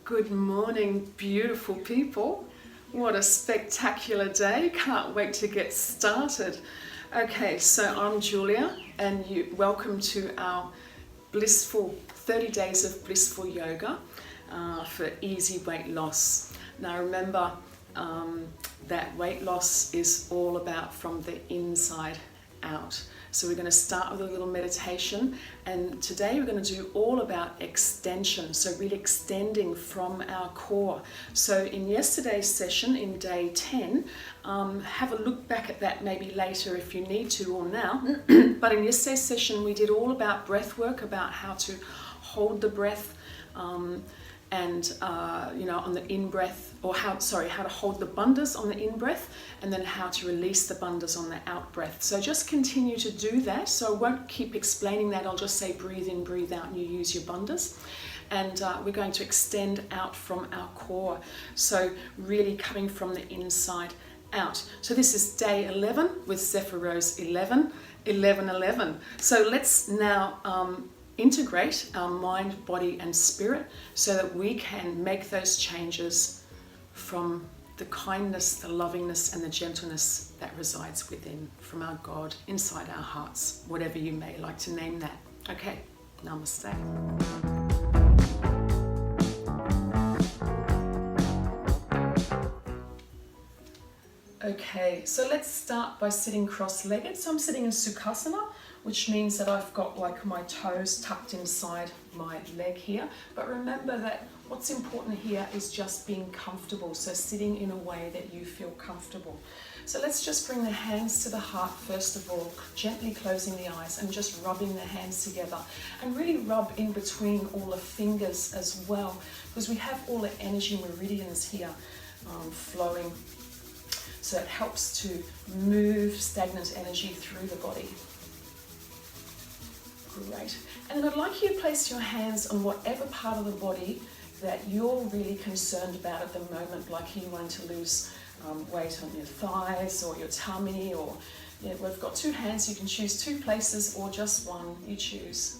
Good morning, beautiful people. What a spectacular day. Can't wait to get started. Okay, so I'm Julia and welcome to our blissful 30 days of blissful yoga for easy weight loss. Now remember that weight loss is all about from the inside out. So we're going to start with a little meditation, and today we're going to do all about extension, so really extending from our core. So in yesterday's session, in day 10, have a look back at that maybe later if you need to, or now. But in yesterday's session we did all about breath work, about how to hold the breath on the in-breath, or how to hold the bandhas on the in-breath, and then how to release the bandhas on the out-breath. So just continue to do that. So I won't keep explaining that. I'll just say breathe in, breathe out, and you use your bandhas. And we're going to extend out from our core. So really coming from the inside out. So this is day 11 with Zephyr Rose 11. So let's now integrate our mind, body and spirit so that we can make those changes from the kindness, the lovingness and the gentleness that resides within, from our God, inside our hearts, whatever you may like to name that. Okay, namaste. Okay, so let's start by sitting cross-legged. So I'm sitting in Sukhasana, which means that I've got like my toes tucked inside my leg here. But remember that what's important here is just being comfortable. So sitting in a way that you feel comfortable. So let's just bring the hands to the heart first of all, gently closing the eyes and just rubbing the hands together. And really rub in between all the fingers as well, because we have all the energy meridians here flowing. So it helps to move stagnant energy through the body. Great. And then I'd like you to place your hands on whatever part of the body that you're really concerned about at the moment, like you wanting to lose weight on your thighs or your tummy, or we've got two hands, you can choose two places or just one, you choose.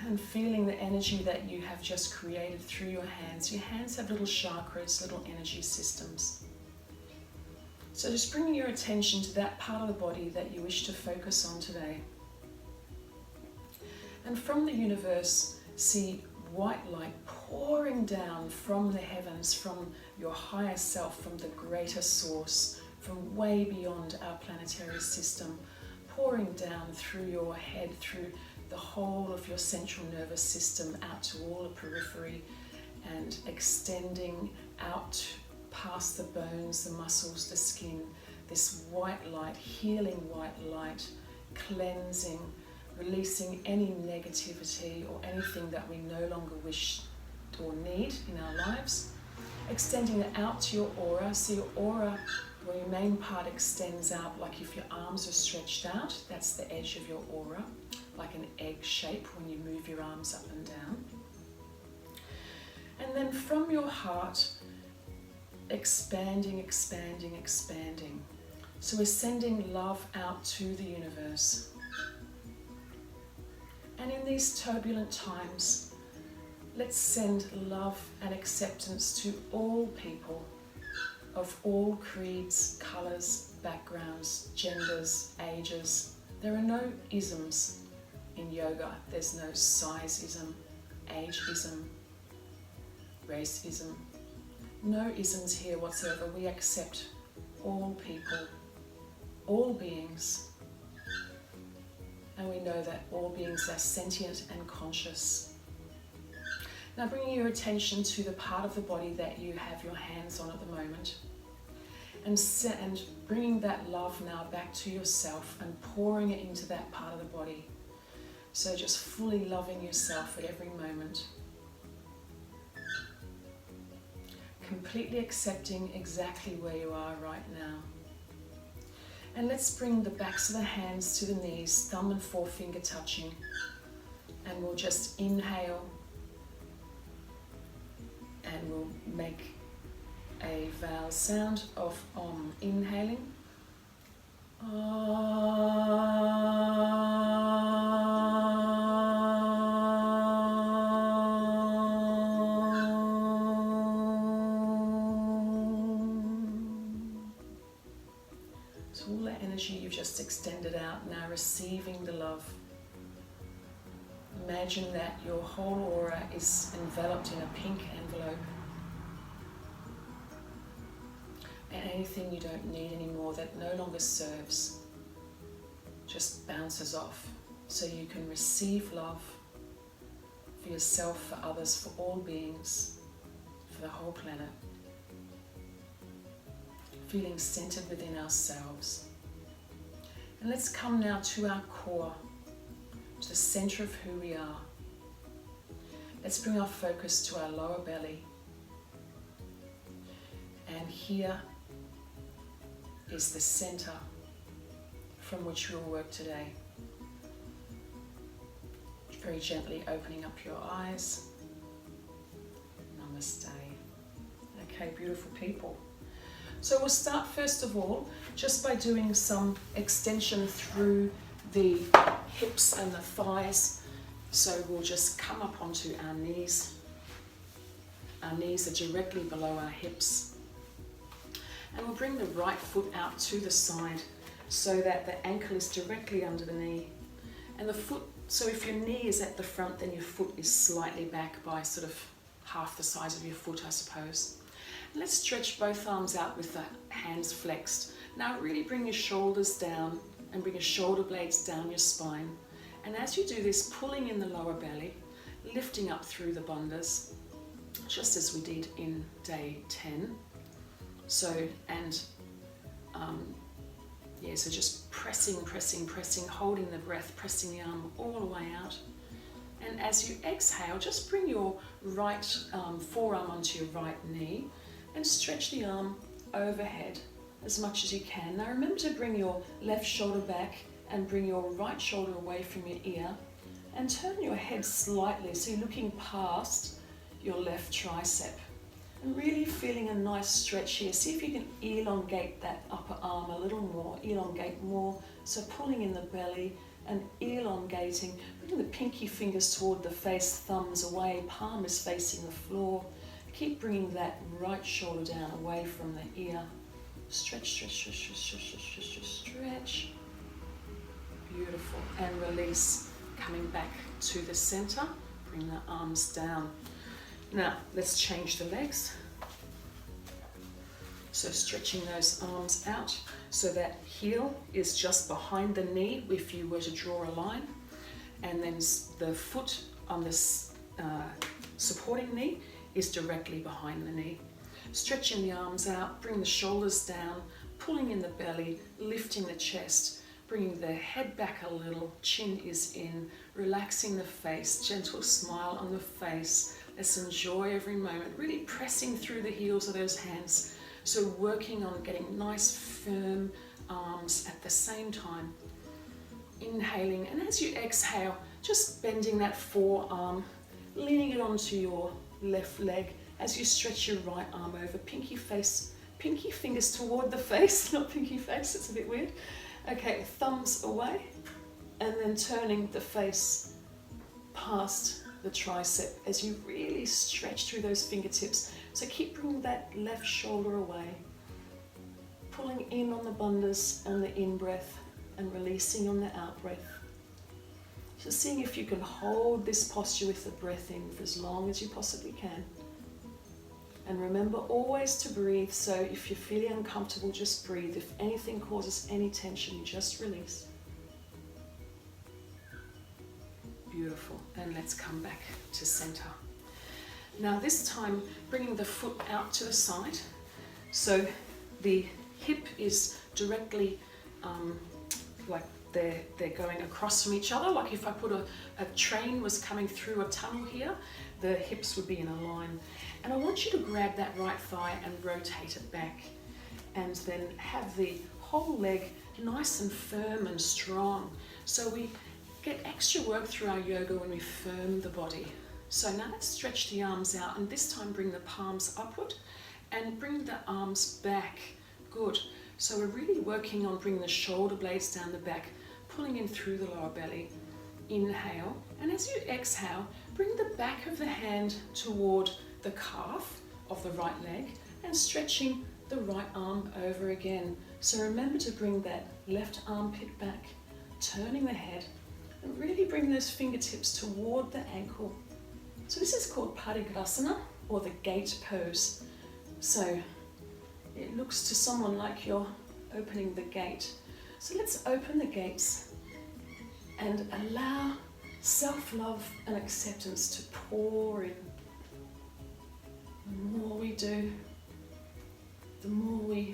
And feeling the energy that you have just created through your hands. Your hands have little chakras, little energy systems. So just bringing your attention to that part of the body that you wish to focus on today. And from the universe, see white light pouring down from the heavens, from your higher self, from the greater source, from way beyond our planetary system, pouring down through your head, through the whole of your central nervous system, out to all the periphery, and extending out past the bones, the muscles, the skin, this white light, healing white light, cleansing, releasing any negativity or anything that we no longer wish or need in our lives. Extending it out to your aura. So your aura, where your main part extends out, like if your arms are stretched out, that's the edge of your aura, like an egg shape when you move your arms up and down. And then from your heart, expanding, expanding, expanding. So we're sending love out to the universe. And in these turbulent times, let's send love and acceptance to all people of all creeds, colours, backgrounds, genders, ages. There are no isms in yoga. There's no sizeism, ageism, racism. No isms here whatsoever. We accept all people, all beings. And we know that all beings are sentient and conscious. Now bringing your attention to the part of the body that you have your hands on at the moment. And bringing that love now back to yourself and pouring it into that part of the body. So just fully loving yourself at every moment. Completely accepting exactly where you are right now. And let's bring the backs of the hands to the knees, thumb and forefinger touching. And we'll just inhale. And we'll make a vowel sound of Om. Inhaling. Om. energy you've just extended out, now receiving the love. Imagine that your whole aura is enveloped in a pink envelope. And anything you don't need anymore that no longer serves just bounces off. So you can receive love for yourself, for others, for all beings, for the whole planet. Feeling centered within ourselves. And let's come now to our core, to the center of who we are. Let's bring our focus to our lower belly. And here is the center from which we'll work today. Very gently opening up your eyes. Namaste. Okay, beautiful people. So we'll start first of all just by doing some extension through the hips and the thighs. So we'll just come up onto our knees. Our knees are directly below our hips. And we'll bring the right foot out to the side so that the ankle is directly under the knee. And the foot, so if your knee is at the front, then your foot is slightly back by sort of half the size of your foot, I suppose. And let's stretch both arms out with the hands flexed. Now really bring your shoulders down and bring your shoulder blades down your spine. And as you do this, pulling in the lower belly, lifting up through the bandhas, just as we did in day 10. So, and so just pressing, holding the breath, pressing the arm all the way out. And as you exhale, just bring your right forearm onto your right knee and stretch the arm overhead as much as you can. Now remember to bring your left shoulder back and bring your right shoulder away from your ear and turn your head slightly so you're looking past your left tricep. And really feeling a nice stretch here. See if you can elongate that upper arm a little more, elongate more. So pulling in the belly and elongating, bringing the pinky fingers toward the face, thumbs away, palm is facing the floor. Keep bringing that right shoulder down away from the ear. Stretch. Beautiful. And release, coming back to the center. Bring the arms down. Now, let's change the legs. So stretching those arms out so that heel is just behind the knee if you were to draw a line. And then the foot on this supporting knee is directly behind the knee. Stretching the arms out, bring the shoulders down, pulling in the belly, lifting the chest, bringing the head back a little, chin is in, relaxing the face, gentle smile on the face. Let's enjoy every moment, really pressing through the heels of those hands. So working on getting nice firm arms at the same time. Inhaling, and as you exhale, just bending that forearm, leaning it onto your left leg as you stretch your right arm over, pinky fingers toward the face, not pinky face, it's a bit weird. Okay, thumbs away, and then turning the face past the tricep as you really stretch through those fingertips. So keep bringing that left shoulder away, pulling in on the bandhas and the in-breath and releasing on the out-breath. Just seeing if you can hold this posture with the breath in for as long as you possibly can. And remember always to breathe, so if you're feeling uncomfortable, just breathe. If anything causes any tension, you just release. Beautiful. And let's come back to center. Now this time, bringing the foot out to the side. So the hip is directly like they're going across from each other. Like if I put a train was coming through a tunnel here, the hips would be in a line. And I want you to grab that right thigh and rotate it back. And then have the whole leg nice and firm and strong. So we get extra work through our yoga when we firm the body. So now let's stretch the arms out, and this time bring the palms upward and bring the arms back. Good. So we're really working on bringing the shoulder blades down the back, pulling in through the lower belly. Inhale, and as you exhale, bring the back of the hand toward the calf of the right leg and stretching the right arm over again. So remember to bring that left armpit back, turning the head, and really bring those fingertips toward the ankle. So this is called Parigrasana, or the gate pose. So it looks to someone like you're opening the gate. So let's open the gates and allow self-love and acceptance to pour in. The more we do, the more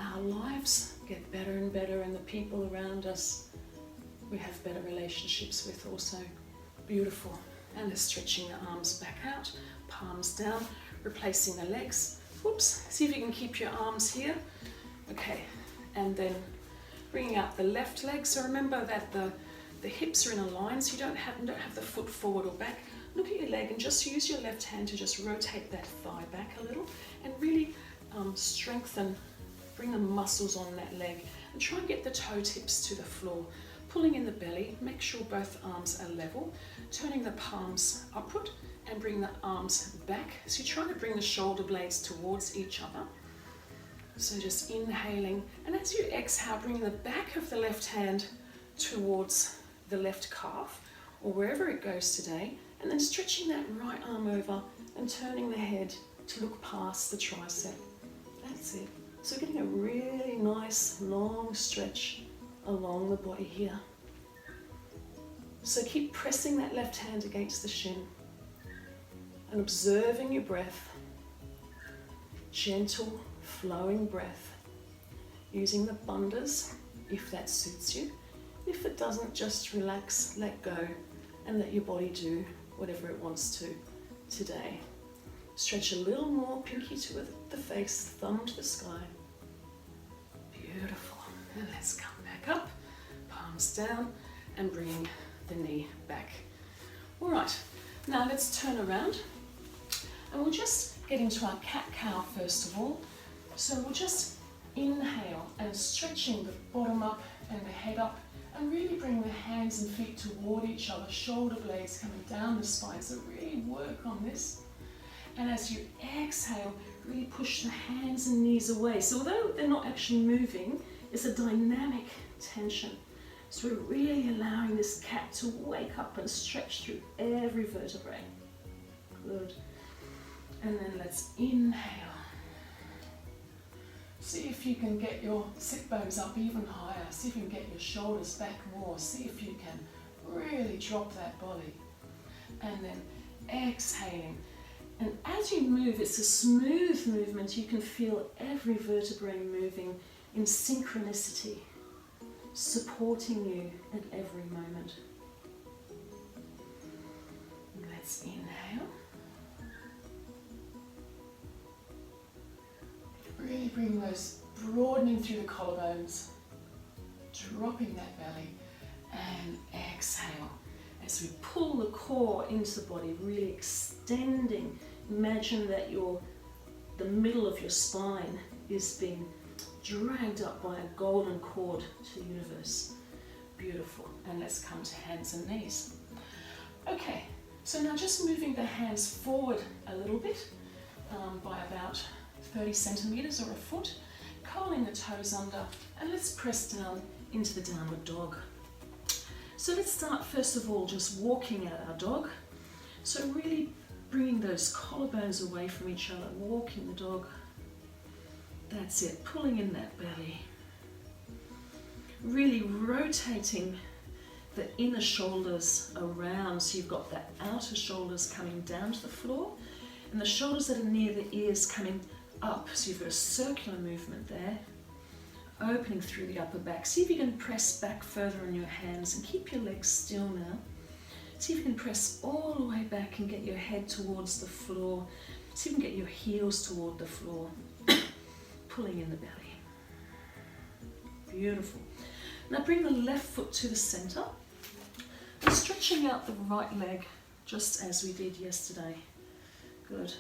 our lives get better and better, and the people around us we have better relationships with also. Beautiful. And let's stretching the arms back out, palms down, replacing the legs. Whoops, see if you can keep your arms here. Okay, and then bringing out the left leg. So remember that the hips are in a line, so you don't have the foot forward or back. Look at your leg and just use your left hand to just rotate that thigh back a little and really strengthen, bring the muscles on that leg, and try and get the toe tips to the floor. Pulling in the belly, make sure both arms are level, turning the palms upward and bring the arms back. So you're trying to bring the shoulder blades towards each other. So just inhaling, and as you exhale, bring the back of the left hand towards the left calf or wherever it goes today, and then stretching that right arm over and turning the head to look past the tricep. That's it. So getting a really nice long stretch along the body here. So keep pressing that left hand against the shin and observing your breath. Gentle, flowing breath. Using the bandhas if that suits you. If it doesn't, just relax, let go, and let your body do whatever it wants to today. Stretch a little more, pinky to the face, thumb to the sky. Beautiful. And let's come back up, palms down, and bring the knee back. All right, now let's turn around, and we'll just get into our cat-cow first of all. So we'll just inhale and stretching the bottom up and the head up, and really bring the hands and feet toward each other, shoulder blades coming down the spine. So really work on this. And as you exhale, really push the hands and knees away. So although they're not actually moving, it's a dynamic tension. So we're really allowing this cat to wake up and stretch through every vertebrae. Good. And then let's inhale. See if you can get your sit bones up even higher. See if you can get your shoulders back more. See if you can really drop that body. And then exhaling. And as you move, it's a smooth movement. You can feel every vertebrae moving in synchronicity, supporting you at every moment. Let's inhale. Really bring those broadening through the collarbones, dropping that belly, and exhale. As we pull the core into the body, really extending. Imagine that the middle of your spine is being dragged up by a golden cord to the universe. Beautiful. And let's come to hands and knees. Okay, so now just moving the hands forward a little bit by about 30 centimeters or a foot, curling the toes under, and let's press down into the downward dog. So let's start first of all just walking out our dog. So really bringing those collarbones away from each other, walking the dog. That's it, pulling in that belly. Really rotating the inner shoulders around, so you've got the outer shoulders coming down to the floor, and the shoulders that are near the ears coming up, so you've got a circular movement there, opening through the upper back. See if you can press back further on your hands and keep your legs still now. See if you can press all the way back and get your head towards the floor. See if you can get your heels toward the floor, pulling in the belly. Beautiful. Now bring the left foot to the center and stretching out the right leg just as we did yesterday. Good.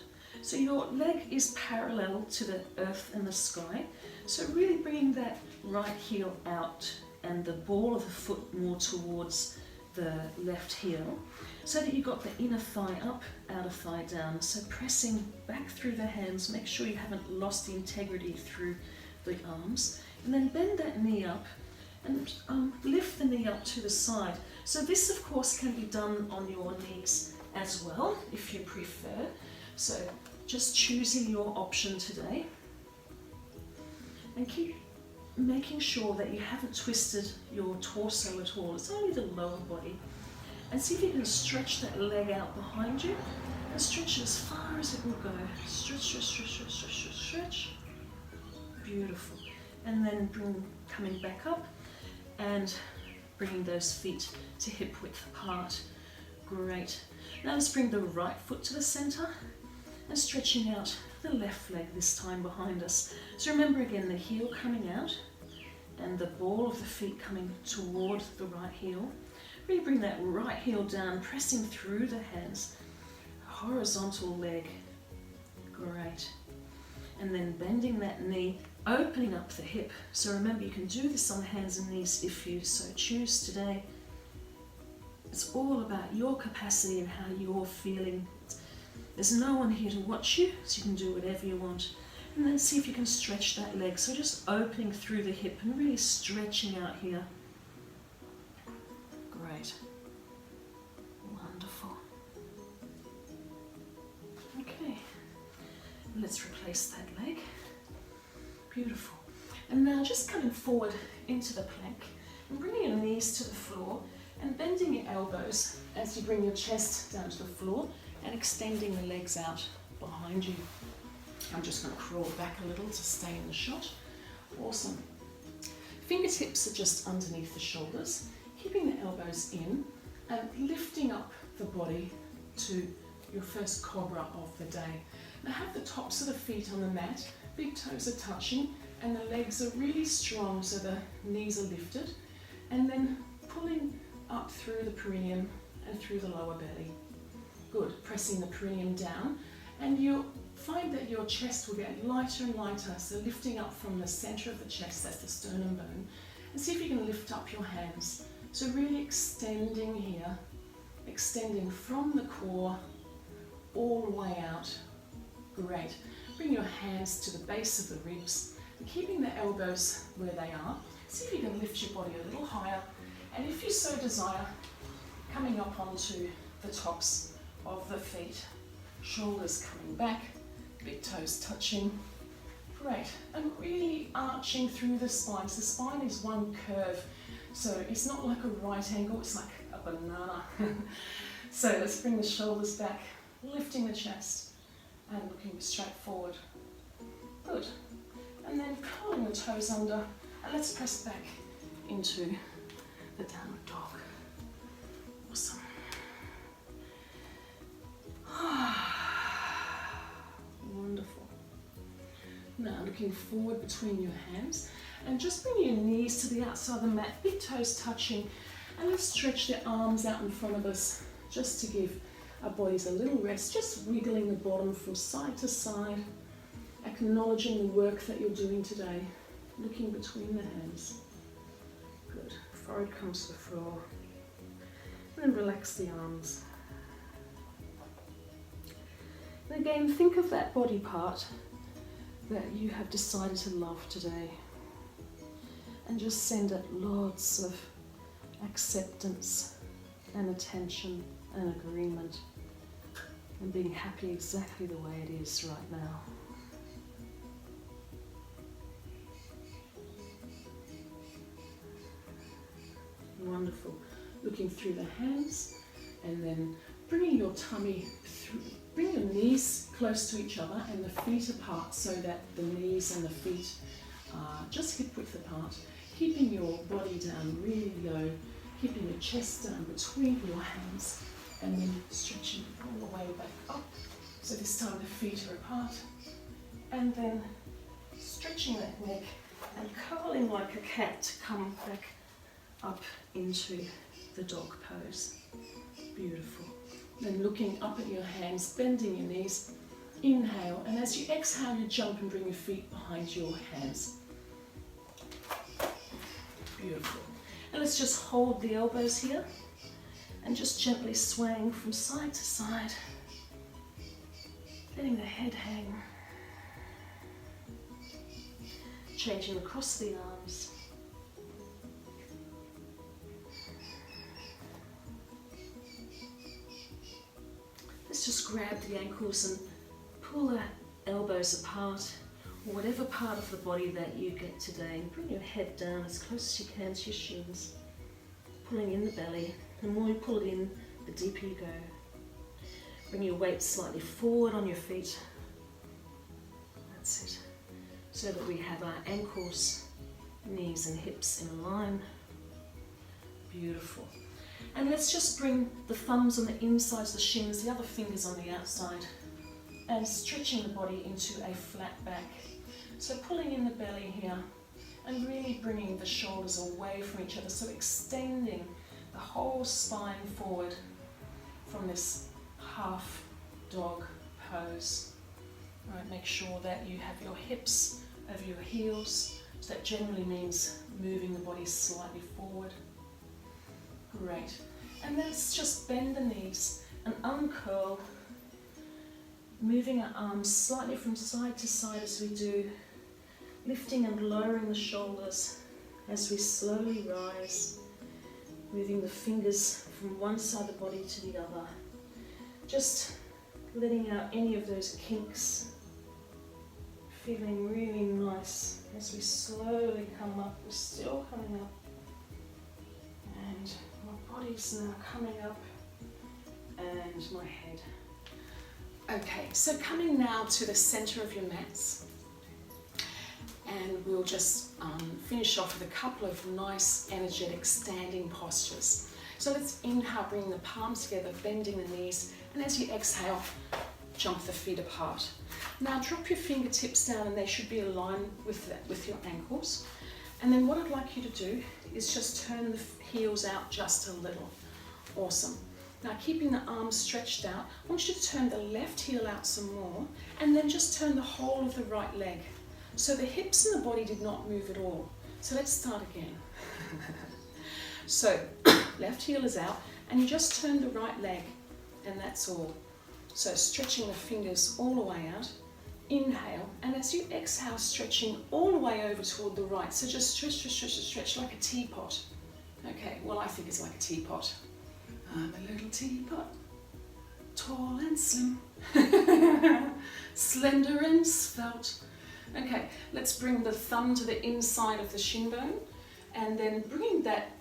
So your leg is parallel to the earth and the sky. So really bringing that right heel out and the ball of the foot more towards the left heel so that you've got the inner thigh up, outer thigh down. So pressing back through the hands, make sure you haven't lost the integrity through the arms. And then bend that knee up and lift the knee up to the side. So this of course can be done on your knees as well if you prefer. So just choosing your option today. And keep making sure that you haven't twisted your torso at all. It's only the lower body. And see if you can stretch that leg out behind you and stretch it as far as it will go. Stretch, stretch, stretch, stretch, stretch, stretch, stretch. Beautiful. And then coming back up and bringing those feet to hip width apart. Great. Now let's bring the right foot to the center and stretching out the left leg this time behind us. So remember again, the heel coming out and the ball of the feet coming toward the right heel. Really bring that right heel down, pressing through the hands. Horizontal leg. Great. And then bending that knee, opening up the hip. So remember, you can do this on hands and knees if you so choose today. It's all about your capacity and how you're feeling. There's no one here to watch you, so you can do whatever you want. And then see if you can stretch that leg. So just opening through the hip and really stretching out here. Great. Wonderful. Okay. Let's replace that leg. Beautiful. And now just coming forward into the plank and bringing your knees to the floor and bending your elbows as you bring your chest down to the floor and extending the legs out behind you. I'm just going to crawl back a little to stay in the shot. Awesome. Fingertips are just underneath the shoulders, keeping the elbows in and lifting up the body to your first cobra of the day. Now have the tops of the feet on the mat, big toes are touching and the legs are really strong so the knees are lifted, and then pulling up through the perineum and through the lower belly. Good, pressing the perineum down, and you'll find that your chest will get lighter and lighter, so lifting up from the center of the chest, that's the sternum bone, and see if you can lift up your hands. So really extending here, extending from the core all the way out. Great. Bring your hands to the base of the ribs, keeping the elbows where they are. See if you can lift your body a little higher, and if you so desire, coming up onto the tops of the feet, shoulders coming back, big toes touching. Great. And really arching through the spine. So the spine is one curve, so it's not like a right angle, it's like a banana. So let's bring the shoulders back, lifting the chest and looking straight forward. Good. And then pulling the toes under, and let's press back into the downward dog. Awesome. Wonderful. Now looking forward between your hands and just bring your knees to the outside of the mat, big toes touching, and let's stretch the arms out in front of us just to give our bodies a little rest, just wiggling the bottom from side to side, acknowledging the work that you're doing today, looking between the hands. Good. Forehead comes to the floor, and then relax the arms. And again, think of that body part that you have decided to love today, and just send it lots of acceptance and attention and agreement, and being happy exactly the way it is right now. Wonderful. Looking through the hands and then bringing your tummy through, bring your knees close to each other and the feet apart so that the knees and the feet are just hip width apart, keeping your body down really low, keeping your chest down between your hands and then stretching all the way back up. So this time the feet are apart and then stretching that neck and curling like a cat to come back up into the dog pose. Beautiful. Then looking up at your hands, bending your knees, inhale, and as you exhale you jump and bring your feet behind your hands. Beautiful. And let's just hold the elbows here and just gently swaying from side to side, letting the head hang, changing across the arms. Let's just grab the ankles and pull the elbows apart, or whatever part of the body that you get today. Bring your head down as close as you can to your shins, pulling in the belly. The more you pull it in, the deeper you go. Bring your weight slightly forward on your feet. That's it. So that we have our ankles, knees and hips in a line. Beautiful. And let's just bring the thumbs on the insides of the shins, the other fingers on the outside, and stretching the body into a flat back. So pulling in the belly here and really bringing the shoulders away from each other. So extending the whole spine forward from this half dog pose. Right, make sure that you have your hips over your heels. So that generally means moving the body slightly forward. Great. And let's just bend the knees and uncurl, moving our arms slightly from side to side as we do, lifting and lowering the shoulders as we slowly rise, moving the fingers from one side of the body to the other, just letting out any of those kinks, feeling really nice as we slowly come up. We're still coming up, and my body's now coming up, and my head. Okay, so coming now to the center of your mats, and we'll just finish off with a couple of nice energetic standing postures. So let's inhale, bring the palms together, bending the knees, and as you exhale, jump the feet apart. Now drop your fingertips down and they should be aligned with your ankles. And then what I'd like you to do is just turn the heels out just a little. Awesome. Now keeping the arms stretched out, I want you to turn the left heel out some more and then just turn the whole of the right leg. So the hips and the body did not move at all. So let's start again. So left heel is out and you just turn the right leg and that's all. So stretching the fingers all the way out. Inhale, and as you exhale, stretching all the way over toward the right. So just stretch like a teapot. Okay, well I think it's like a teapot. I'm a little teapot, tall and slim, slender and svelte. Okay, let's bring the thumb to the inside of the shin bone and then bringing that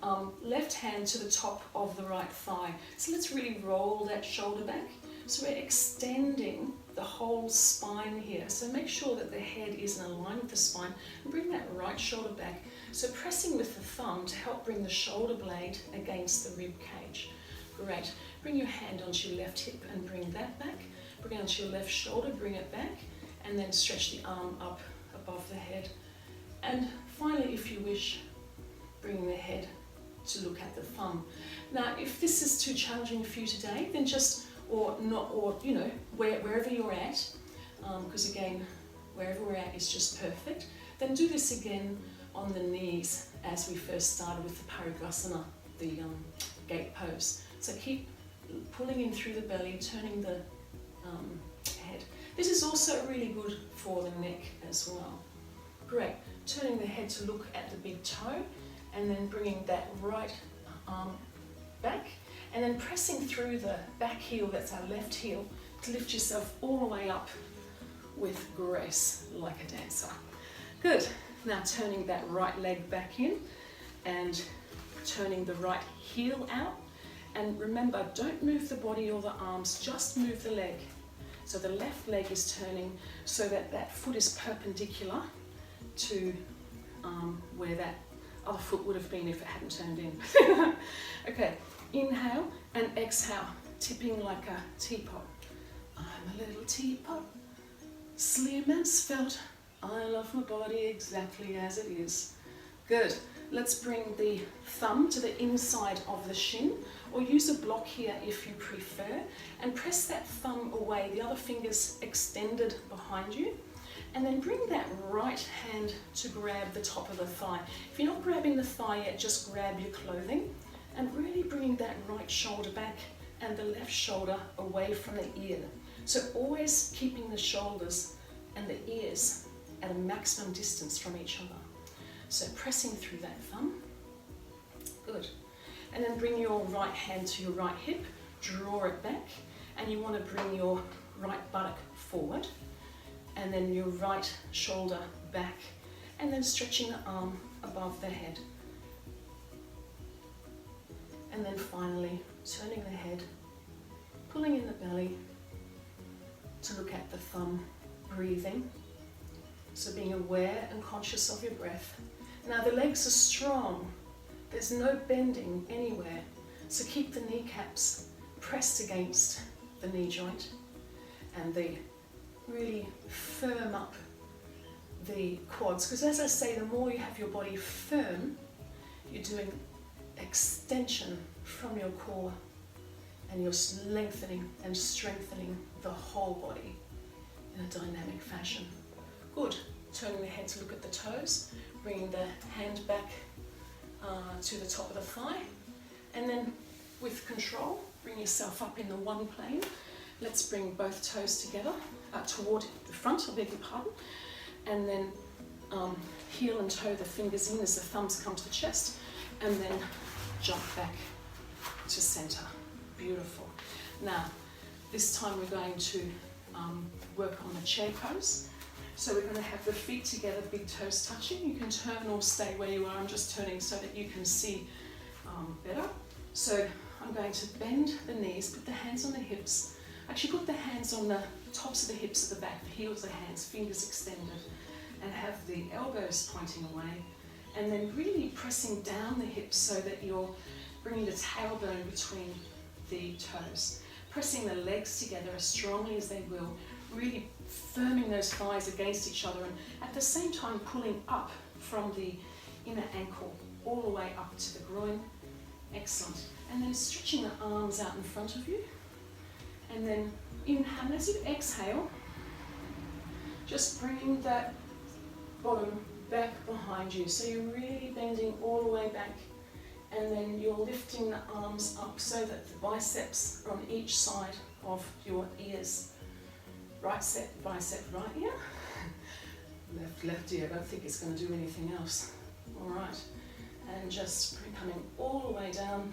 left hand to the top of the right thigh. So let's really roll that shoulder back. So we're extending the whole spine here. So make sure that the head is in line with the spine and bring that right shoulder back. So pressing with the thumb to help bring the shoulder blade against the rib cage. Great. Bring your hand onto your left hip and bring that back. Bring it onto your left shoulder, bring it back, and then stretch the arm up above the head. And finally, if you wish, bring the head to look at the thumb. Now, if this is too challenging for you today, then just wherever you're at, because again, wherever we're at is just perfect, then do this again on the knees as we first started with the Parigrasana, the gate pose. So keep pulling in through the belly, turning the head. This is also really good for the neck as well. Great. Turning the head to look at the big toe and then bringing that right arm back and then pressing through the back heel, that's our left heel, to lift yourself all the way up with grace like a dancer. Good. Now turning that right leg back in and turning the right heel out. And remember, don't move the body or the arms, just move the leg. So the left leg is turning so that that foot is perpendicular to where that other foot would have been if it hadn't turned in. Okay, inhale and exhale, tipping like a teapot. I'm a little teapot, slim and svelte. I love my body exactly as it is. Good. Let's bring the thumb to the inside of the shin, or use a block here if you prefer, and press that thumb away, the other finger's extended behind you, and then bring that right hand to grab the top of the thigh. If you're not grabbing the thigh yet, just grab your clothing and really bringing that right shoulder back and the left shoulder away from the ear. So always keeping the shoulders and the ears at a maximum distance from each other. So pressing through that thumb. Good. And then bring your right hand to your right hip, draw it back, and you want to bring your right buttock forward, and then your right shoulder back, and then stretching the arm above the head. And then finally, turning the head, pulling in the belly to look at the thumb, breathing. So being aware and conscious of your breath. Now the legs are strong. There's no bending anywhere. So keep the kneecaps pressed against the knee joint, and they really firm up the quads. Because as I say, the more you have your body firm, you're doing extension from your core, and you're lengthening and strengthening the whole body in a dynamic fashion. Good. Turning the head to look at the toes, bringing the hand back to the top of the thigh, and then with control, bring yourself up in the one plane. Let's bring both toes together toward the front, I beg your pardon, and then heel and toe the fingers in as the thumbs come to the chest, and then jump back to center. Beautiful. Now, this time we're going to work on the chair pose. So we're going to have the feet together, big toes touching. You can turn or stay where you are. I'm just turning so that you can see better. So I'm going to bend the knees, put the hands on the hips. Actually put the hands on the tops of the hips at the back, the heels of the hands, fingers extended, and have the elbows pointing away. And then really pressing down the hips so that you're bringing the tailbone between the toes. Pressing the legs together as strongly as they will, really firming those thighs against each other, and at the same time pulling up from the inner ankle all the way up to the groin. Excellent. And then stretching the arms out in front of you. And then inhale, as you exhale, just bringing that bottom back behind you. So you're really bending all the way back, and then you're lifting the arms up so that the biceps are on each side of your ears. Right bicep, right ear. Left ear, I don't think it's going to do anything else. All right. And just coming all the way down.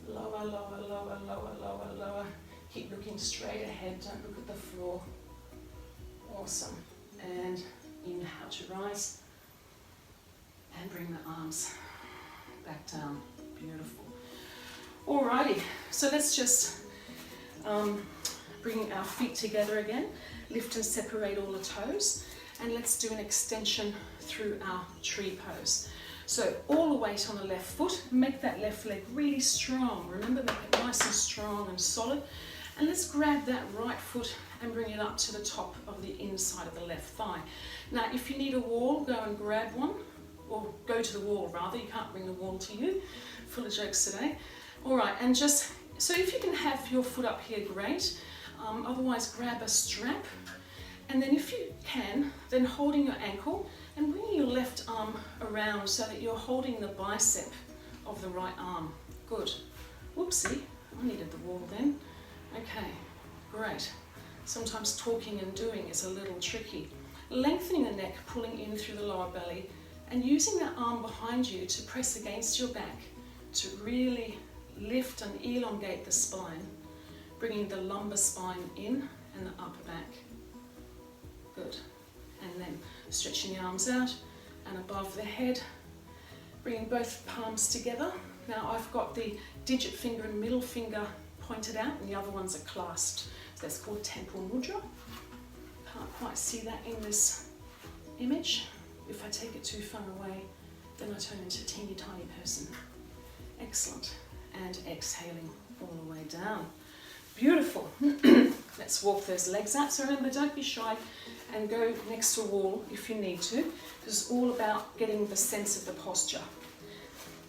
Lower, lower, lower, lower, lower, lower. Keep looking straight ahead, don't look at the floor. Awesome. And inhale to rise. And bring the arms back down. Beautiful. Alrighty, so let's just bring our feet together again. Lift and separate all the toes. And let's do an extension through our tree pose. So all the weight on the left foot. Make that left leg really strong. Remember, make it nice and strong and solid. And let's grab that right foot and bring it up to the top of the inside of the left thigh. Now, if you need a wall, go and grab one, or go to the wall rather. You can't bring the wall to you. Full of jokes today. All right, and just, so if you can have your foot up here, great. Otherwise, grab a strap. And then if you can, then holding your ankle and bringing your left arm around so that you're holding the bicep of the right arm. Good. Whoopsie, I needed the wall then. Okay, great. Sometimes talking and doing is a little tricky. Lengthening the neck, pulling in through the lower belly, and using that arm behind you to press against your back to really lift and elongate the spine, bringing the lumbar spine in and the upper back. Good. And then stretching the arms out and above the head, bringing both palms together. Now I've got the digit finger and middle finger pointed out, and the other ones are clasped. So that's called temple mudra. Can't quite see that in this image. If I take it too far away, then I turn into a teeny tiny person. Excellent. And exhaling all the way down. Beautiful. Let's walk those legs out. So remember, don't be shy and go next to a wall if you need to. It's all about getting the sense of the posture.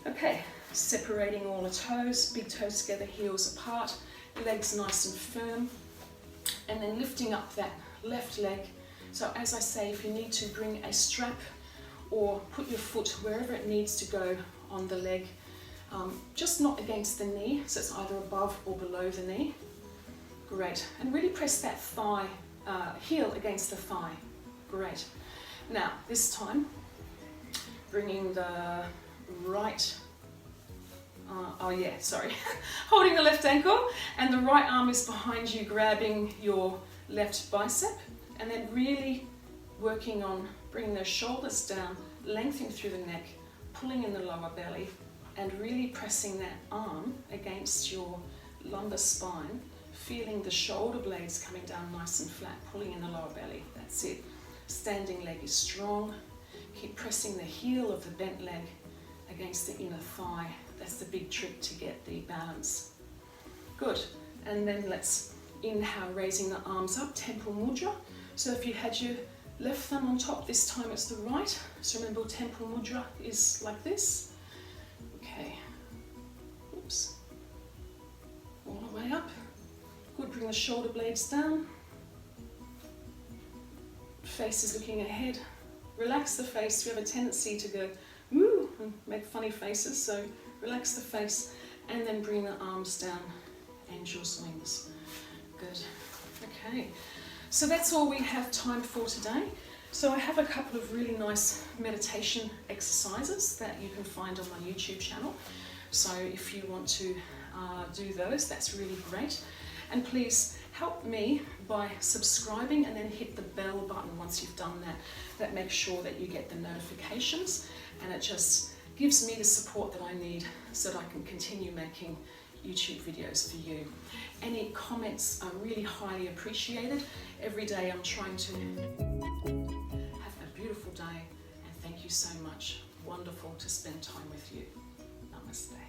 Okay, separating all the toes, big toes together, heels apart, legs nice and firm. And then lifting up that left leg. So as I say, if you need to, bring a strap or put your foot wherever it needs to go on the leg. just not against the knee, so it's either above or below the knee. Great. And really press that thigh, heel against the thigh. Great. Now, this time, bringing the right, holding the left ankle, and the right arm is behind you, grabbing your left bicep, and then really working on bringing those shoulders down, lengthening through the neck, pulling in the lower belly, and really pressing that arm against your lumbar spine, feeling the shoulder blades coming down nice and flat, pulling in the lower belly. That's it. Standing leg is strong. Keep pressing the heel of the bent leg against the inner thigh. That's the big trick to get the balance. Good. And then let's inhale, raising the arms up, temple mudra. So if you had your left thumb on top, this time it's the right. So remember, temple mudra is like this. Okay. Oops. All the way up. Good. Bring the shoulder blades down. Face is looking ahead. Relax the face. We have a tendency to go woo and make funny faces, so relax the face, and then bring the arms down, angel's wings. Good. Okay, so that's all we have time for today. So I have a couple of really nice meditation exercises that you can find on my YouTube channel. So if you want to do those, that's really great. And please help me by subscribing and then hit the bell button once you've done that. That makes sure that you get the notifications, and it just gives me the support that I need so that I can continue making YouTube videos for you. Any comments are really highly appreciated. Every day I'm trying to have a beautiful day, and thank you so much. Wonderful to spend time with you. Namaste.